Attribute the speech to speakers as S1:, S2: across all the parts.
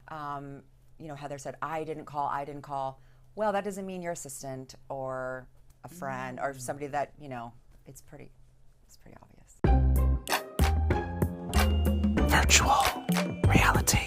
S1: Heather said, I didn't call. Well, that doesn't mean your assistant or a friend or somebody that, it's pretty obvious.
S2: Virtual reality.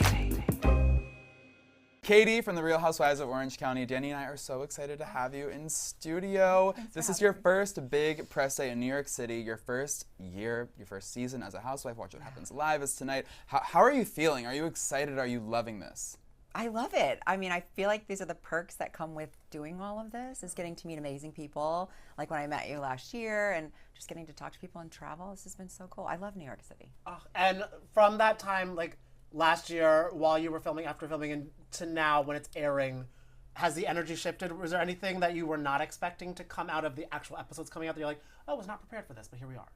S3: Katie from the Real Housewives of Orange County. Danny and I are so excited to have you in studio. This is your first big press day in New York City, your first year, your first season as a housewife. Watch What Happens Live is tonight. How are you feeling? Are you excited? Are you loving this?
S1: I love it. I mean, I feel like these are the perks that come with doing all of this, is getting to meet amazing people, like when I met you last year, and just getting to talk to people and travel. This has been so cool. I love New York City.
S4: And from that time, like last year, while you were filming, after filming, and to now when it's airing, has the energy shifted? Was there anything that you were not expecting to come out of the actual episodes coming out that you're like, oh, I was not prepared for this, but here we are?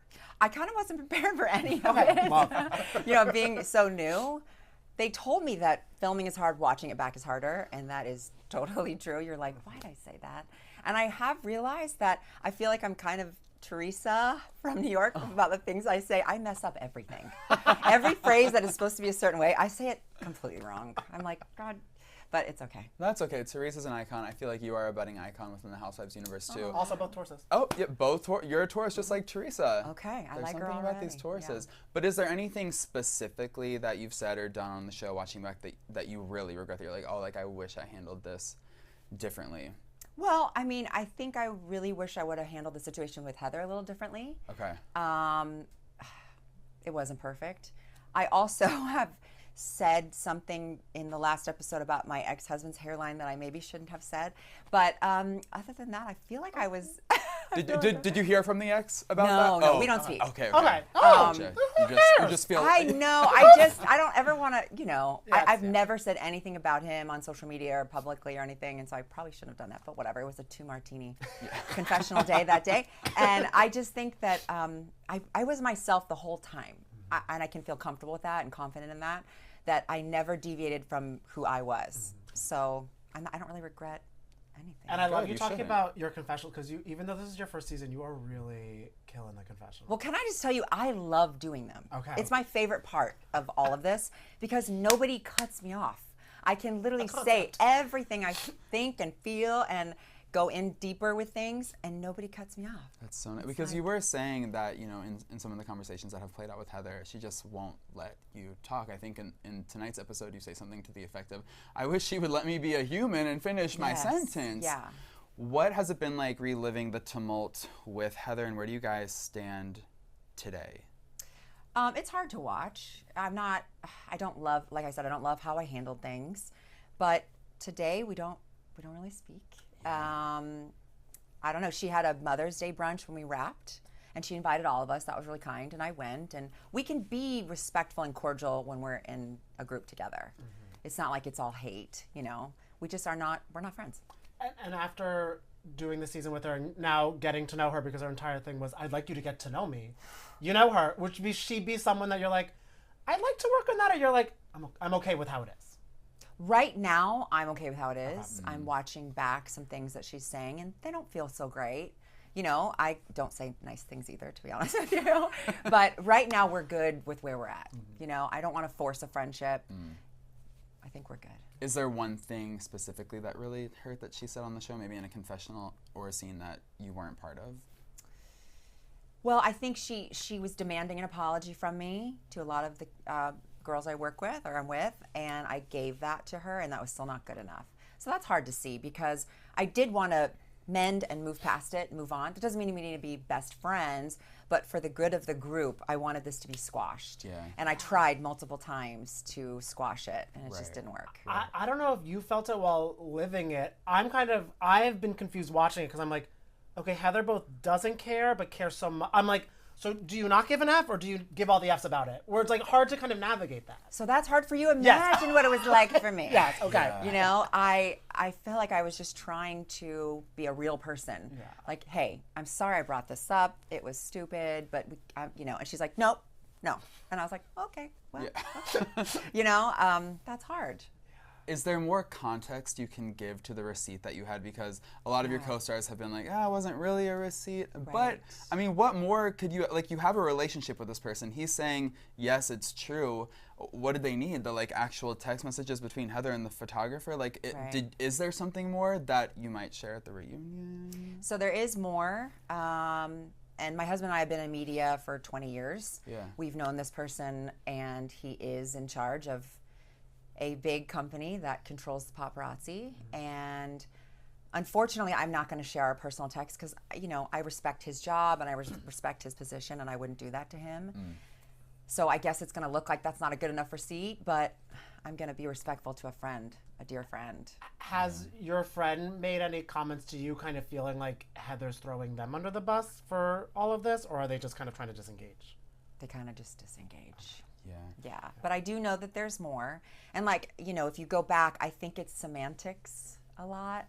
S1: I kind of wasn't prepared for any of it. Being so new. They told me that filming is hard, watching it back is harder, and that is totally true. You're like, why did I say that? And I have realized that I feel like I'm kind of Teresa from New York about the things I say. I mess up everything. Every phrase that is supposed to be a certain way, I say it completely wrong. I'm like, God, but it's okay.
S3: That's okay. Teresa's an icon. I feel like you are a budding icon within the Housewives universe too.
S4: Also both Tauruses.
S3: Oh, yeah, both. You're a Taurus just like Teresa.
S1: Okay,
S3: There's
S1: like her
S3: something about these
S1: already.
S3: Tauruses. But is there anything specifically that you've said or done on the show, watching back, that you really regret, that you're like, oh, like I wish I handled this differently?
S1: Well, I mean, I think I really wish I would have handled the situation with Heather a little differently.
S3: Okay.
S1: It wasn't perfect. I also have said something in the last episode about my ex-husband's hairline that I maybe shouldn't have said. But other than that, I feel like I was...
S3: Did you hear from the ex about that?
S1: No, we don't speak.
S3: Okay.
S4: Okay.
S3: You just feel...
S1: I know. I don't ever want to, I've never said anything about him on social media or publicly or anything, and so I probably shouldn't have done that, but whatever. It was a 2-martini confessional day that day. And I just think that I was myself the whole time. And I can feel comfortable with that and confident in that I never deviated from who I was. So I don't really regret anything.
S4: And I love you talking about your confessional, because even though this is your first season, you are really killing the confessional.
S1: Well, can I just tell you, I love doing them.
S4: Okay.
S1: It's my favorite part of all of this because nobody cuts me off. I can literally say everything I think and feel and go in deeper with things, and nobody cuts me off.
S3: That's so nice. Because you were saying that, in some of the conversations that have played out with Heather, she just won't let you talk. I think in tonight's episode, you say something to the effect of, I wish she would let me be a human and finish my sentence.
S1: Yeah. What
S3: has it been like reliving the tumult with Heather, and where do you guys stand today?
S1: It's hard to watch. I don't love, like I said, I don't love how I handled things, but today we don't really speak. I don't know, she had a Mother's Day brunch when we wrapped, and she invited all of us. That was really kind, and I went. And we can be respectful and cordial when we're in a group together. It's not like it's all hate, We just we're not friends.
S4: And after doing the season with her, and now getting to know her, because her entire thing was, I'd like you to get to know me. You know her. Would she be someone that you're like, I'd like to work on that, or you're like, I'm okay with how it is?
S1: Right now, I'm okay with how it is. I'm watching back some things that she's saying, and they don't feel so great. I don't say nice things either, to be honest with you. But right now, we're good with where we're at. I don't want to force a friendship. I think we're good.
S3: Is there one thing specifically that really hurt that she said on the show, maybe in a confessional or a scene that you weren't part of?
S1: Well, I think she was demanding an apology from me to a lot of the girls I work with or I'm with, and I gave that to her, and that was still not good enough. So that's hard to see, because I did want to mend and move past it, move on. That doesn't mean we need to be best friends, but for the good of the group, I wanted this to be squashed.
S3: Yeah.
S1: And I tried multiple times to squash it, and it just didn't work.
S4: I don't know if you felt it while living it. I've been confused watching it, because I'm like, okay, Heather both doesn't care, but cares so much. I'm like, so do you not give an F, or do you give all the Fs about it? Where it's like hard to kind of navigate that.
S1: So that's hard for you. Imagine what it was like for me.
S4: Yes, okay.
S1: Yeah. I felt like I was just trying to be a real person. Yeah. Like, hey, I'm sorry I brought this up. It was stupid, but and she's like, nope, no. And I was like, okay, well, that's hard.
S3: Is there more context you can give to the receipt that you had? Because a lot of your co-stars have been like, it wasn't really a receipt. Right. But, I mean, what more could you, like, you have a relationship with this person. He's saying, yes, it's true. What did they need? The, like, actual text messages between Heather and the photographer? Like, is there something more that you might share at the reunion?
S1: So there is more. And my husband and I have been in media for 20 years.
S3: Yeah.
S1: We've known this person, and he is in charge of a big company that controls the paparazzi. And unfortunately, I'm not going to share our personal text because, you know, I respect his job and I respect his position, and I wouldn't do that to him. So I guess it's going to look like that's not a good enough receipt, but I'm going to be respectful to a friend, a dear friend.
S4: Has your friend made any comments to you kind of feeling like Heather's throwing them under the bus for all of this, or are they just kind of trying to disengage?
S1: They kind of just disengage.
S3: Yeah.
S1: Yeah, but I do know that there's more. And like, you know, if you go back, I think it's semantics a lot.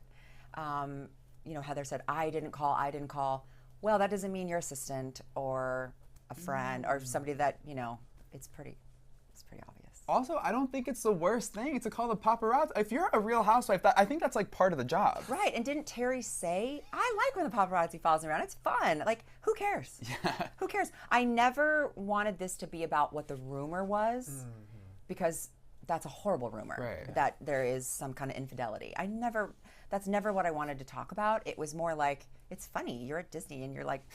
S1: You know, Heather said, I didn't call. Well, that doesn't mean your assistant or a friend or somebody that, you know, it's pretty obvious.
S3: Also, I don't think it's the worst thing to call the paparazzi. If you're a real housewife, I think that's like part of the job.
S1: Right, and didn't Terry say, I like when the paparazzi follows me around. It's fun. Like, who cares?
S3: Yeah.
S1: Who cares? I never wanted this to be about what the rumor was, because that's a horrible rumor, that there is some kind of infidelity. That's never what I wanted to talk about. It was more like, it's funny. You're at Disney and you're like,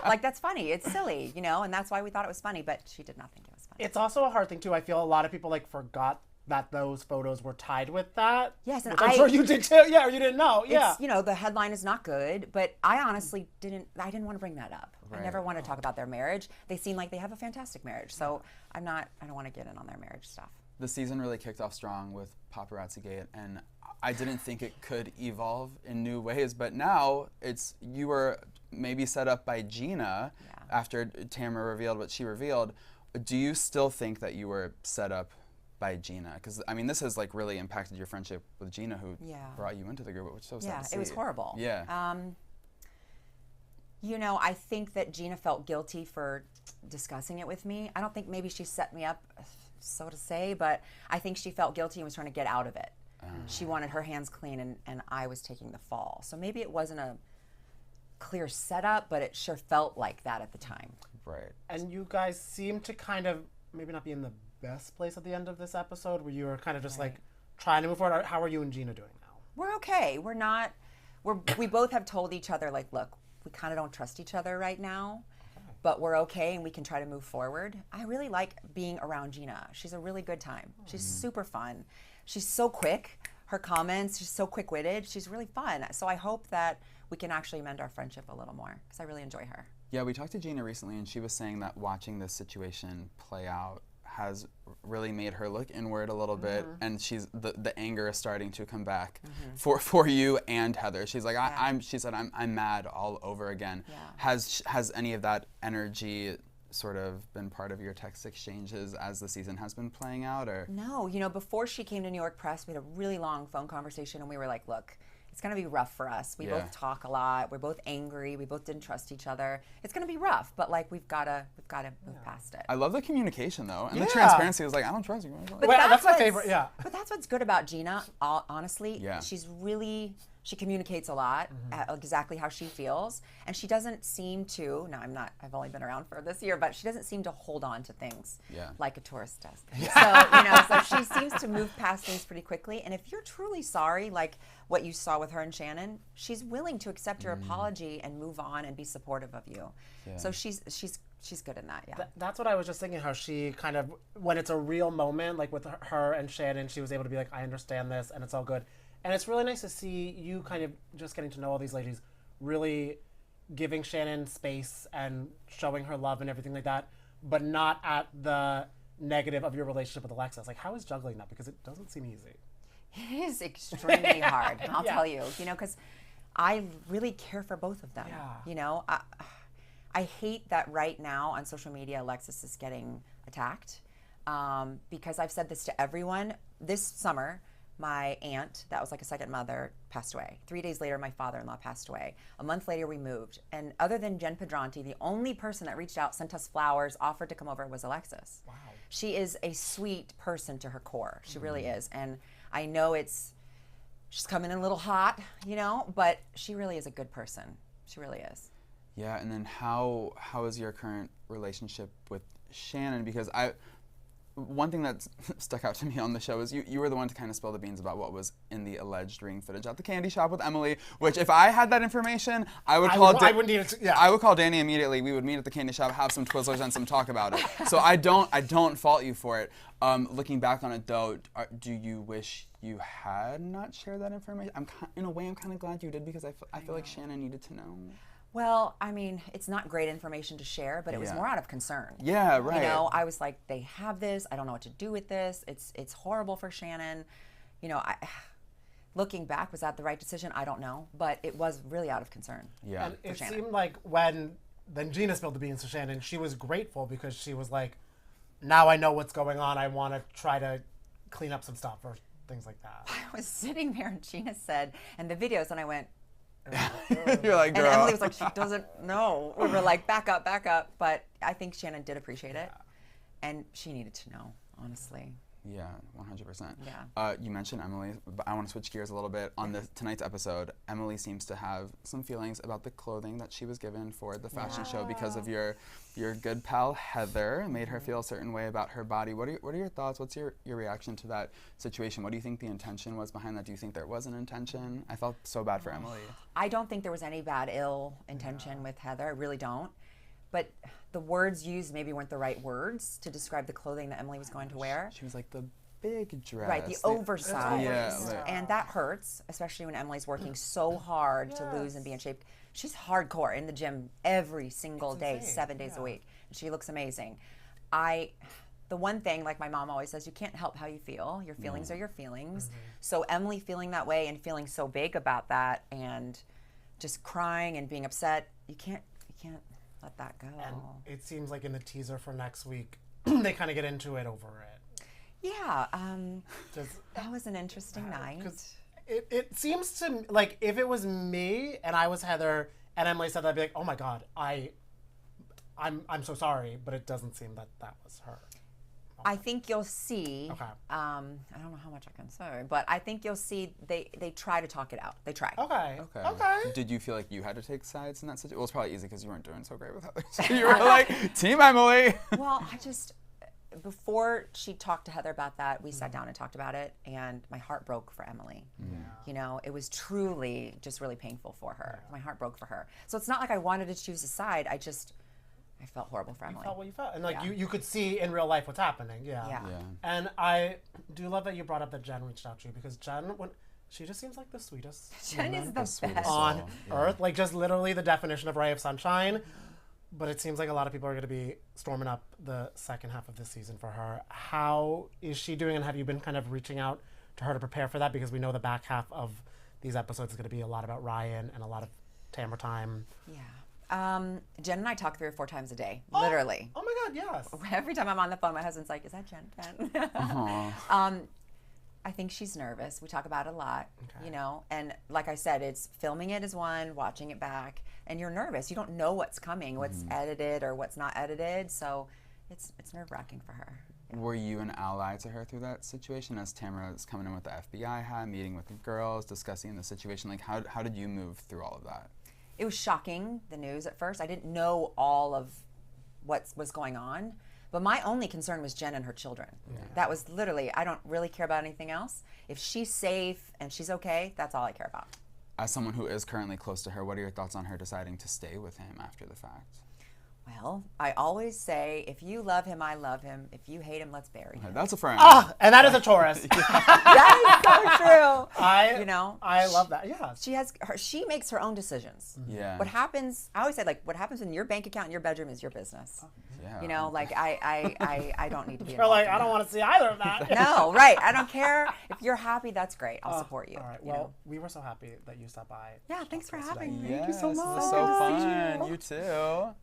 S1: like, that's funny. It's silly, you know, and that's why we thought it was funny, but she did not think it was funny.
S4: It's also a hard thing, too. I feel a lot of people, like, forgot that those photos were tied with that.
S1: Yes, and
S4: I'm sure you did, too. Yeah, or you didn't know. Yeah.
S1: You know, the headline is not good, but I honestly didn't want to bring that up.
S3: Right.
S1: I never want to talk about their marriage. They seem like they have a fantastic marriage, so I don't want to get in on their marriage stuff.
S3: The season really kicked off strong with Paparazzi Gate, and I didn't think it could evolve in new ways, but now you were maybe set up by Gina after Tamara revealed what she revealed. Do you still think that you were set up by Gina? Because, I mean, this has like really impacted your friendship with Gina, who brought you into the group, which is so sad to see.
S1: It was horrible.
S3: Yeah.
S1: You know, I think that Gina felt guilty for discussing it with me. I don't think maybe she set me up, so to say, but I think she felt guilty and was trying to get out of it. She wanted her hands clean, and I was taking the fall. So maybe it wasn't a clear setup, but it sure felt like that at the time.
S3: Right.
S4: And you guys seem to kind of maybe not be in the best place at the end of this episode, where you were kind of just like trying to move forward. How are you and Gina doing now?
S1: We're okay. We both have told each other, like, look, we kind of don't trust each other right now, but we're okay and we can try to move forward. I really like being around Gina. She's a really good time. She's super fun. She's so quick. Her comments, she's so quick-witted. She's really fun. So I hope that we can actually mend our friendship a little more, because I really enjoy her.
S3: Yeah, we talked to Gina recently, and she was saying that watching this situation play out has really made her look inward a little bit, and the anger is starting to come back for you and Heather. She's like, she said, I'm mad all over again.
S1: Yeah.
S3: Has any of that energy sort of been part of your text exchanges as the season has been playing out, or?
S1: No, you know, before she came to New York Press, we had a really long phone conversation, and we were like, look, it's going to be rough for us. We both talk a lot. We're both angry. We both didn't trust each other. It's going to be rough, but like we've got to move past it.
S3: I love the communication though, and the transparency was like, I don't trust you.
S1: But
S4: that's my favorite. Yeah.
S1: But that's what's good about Gina. Honestly,
S3: Yeah.
S1: She communicates a lot, exactly how she feels, and she doesn't seem to. No, I've only been around for this year, but she doesn't seem to hold on to things like a tourist does. So she seems to move past things pretty quickly. And if you're truly sorry, like what you saw with her and Shannon, she's willing to accept your apology and move on and be supportive of you. Yeah. So she's good in that. Yeah.
S4: That's what I was just thinking. How she kind of, when it's a real moment, like with her and Shannon, she was able to be like, I understand this, and it's all good. And it's really nice to see you kind of just getting to know all these ladies, really giving Shannon space and showing her love and everything like that, but not at the negative of your relationship with Alexis. Like, how is juggling that? Because it doesn't seem easy.
S1: It is extremely hard, I'll tell you, because I really care for both of them.
S4: Yeah.
S1: I hate that right now on social media, Alexis is getting attacked, because I've said this to everyone this summer. my aunt, that was like a second mother, passed away. 3 days later, my father-in-law passed away. A month later, we moved. And other than Jen Pedranti, the only person that reached out, sent us flowers, offered to come over was Alexis. Wow. She is a sweet person to her core. She really is. And I know she's coming in a little hot, you know, but she really is a good person. She really is.
S3: Yeah, and then how is your current relationship with Shannon? Because one thing that stuck out to me on the show is you were the one to kind of spill the beans about what was in the alleged ring footage at the candy shop with Emily, which if I had that information, I would call Danny immediately. We would meet at the candy shop, have some Twizzlers and some talk about it. So I don't fault you for it. Looking back on it though, do you wish you had not shared that information? In a way, I'm kind of glad you did, because I feel like Shannon needed to know.
S1: Well, I mean, it's not great information to share, but it was more out of concern.
S3: Yeah, right.
S1: You know, I was like, they have this. I don't know what to do with this. It's horrible for Shannon. You know, looking back, was that the right decision? I don't know, but it was really out of concern.
S4: Yeah. And it seemed like when Gina spilled the beans to Shannon, she was grateful, because she was like, now I know what's going on. I want to try to clean up some stuff or things like that.
S1: I was sitting there and Gina said, and the videos, and I went,
S3: you're like, girl.
S1: And Emily was like, she doesn't know. We were like, back up. But I think Shannon did appreciate it. And she needed to know, honestly.
S3: Yeah, 100%.
S1: Yeah.
S3: You mentioned Emily, but I want to switch gears a little bit. On tonight's episode, Emily seems to have some feelings about the clothing that she was given for the fashion show because of your good pal Heather. Made her feel a certain way about her body. What are your thoughts? What's your reaction to that situation? What do you think the intention was behind that? Do you think there was an intention? I felt so bad for Emily.
S1: I don't think there was any ill intention with Heather. I really don't. But the words used maybe weren't the right words to describe the clothing that Emily was going to wear.
S3: She was like the big dress.
S1: Right, the oversized.
S3: Yeah.
S1: And that hurts, especially when Emily's working so hard to lose and be in shape. She's hardcore in the gym every single day, 7 days a week. And she looks amazing. The one thing, like my mom always says, you can't help how you feel. Your feelings are your feelings. So Emily feeling that way and feeling so big about that and just crying and being upset, you can't let that go.
S4: And it seems like in the teaser for next week, they kind of get into it over it.
S1: Yeah, that was an interesting night.
S4: It seems to me, like, if it was me and I was Heather and Emily said that, I'd be like, oh my God, I'm so sorry, but it doesn't seem that was her.
S1: I think you'll see.
S4: Okay.
S1: I don't know how much I can say, but I think you'll see they try to talk it out. They try.
S4: Okay.
S3: Did you feel like you had to take sides in that situation? Well, it's probably easy because you weren't doing so great with Heather. So you were like, Team Emily.
S1: Well, before she talked to Heather about that, we sat down and talked about it, and my heart broke for Emily. Yeah. You know, it was truly just really painful for her. Yeah. My heart broke for her. So it's not like I wanted to choose a side. I felt horrible for Emily.
S4: You felt what you felt. And you could see in real life what's happening. Yeah. And I do love that you brought up that Jen reached out to you, because Jen, she just seems like the sweetest
S1: Jen is the best
S4: on earth. Like, just literally the definition of ray of sunshine. But it seems like a lot of people are going to be storming up the second half of this season for her. How is she doing, and have you been kind of reaching out to her to prepare for that? Because we know the back half of these episodes is going to be a lot about Ryan and a lot of Tamara time.
S1: Yeah. Jen and I talk 3 or 4 times a day, literally.
S4: Oh my God, yes.
S1: Every time I'm on the phone, my husband's like, is that Jen? I think she's nervous. We talk about it a lot, you know, and like I said, it's filming it is one, watching it back, and you're nervous. You don't know what's coming, what's edited or what's not edited, so it's nerve-wracking for her.
S3: Were you an ally to her through that situation as Tamara is coming in with the FBI hat, meeting with the girls, discussing the situation? Like, how did you move through all of that?
S1: It was shocking, the news at first. I didn't know all of what was going on. But my only concern was Jen and her children. Yeah. That was literally, I don't really care about anything else. If she's safe and she's okay, that's all I care about.
S3: As someone who is currently close to her, what are your thoughts on her deciding to stay with him after the fact?
S1: Well, I always say, if you love him, I love him. If you hate him, let's bury him.
S3: Okay, that's a friend.
S4: Ah, and that is a Taurus.
S1: That is so true.
S4: I love that. Yeah.
S1: She makes her own decisions.
S3: Yeah.
S1: What happens? I always say, like, what happens in your bank account in your bedroom is your business.
S3: Yeah.
S1: You know, like I don't need to be.
S4: You're like, I don't want to see either of that.
S1: No, right. I don't care. If you're happy, that's great. I'll support you.
S4: All right. Well, we were so happy that you stopped by.
S1: Yeah. Thanks for having me.
S3: Yes,
S1: Thank you so much.
S3: This was so fun. You too.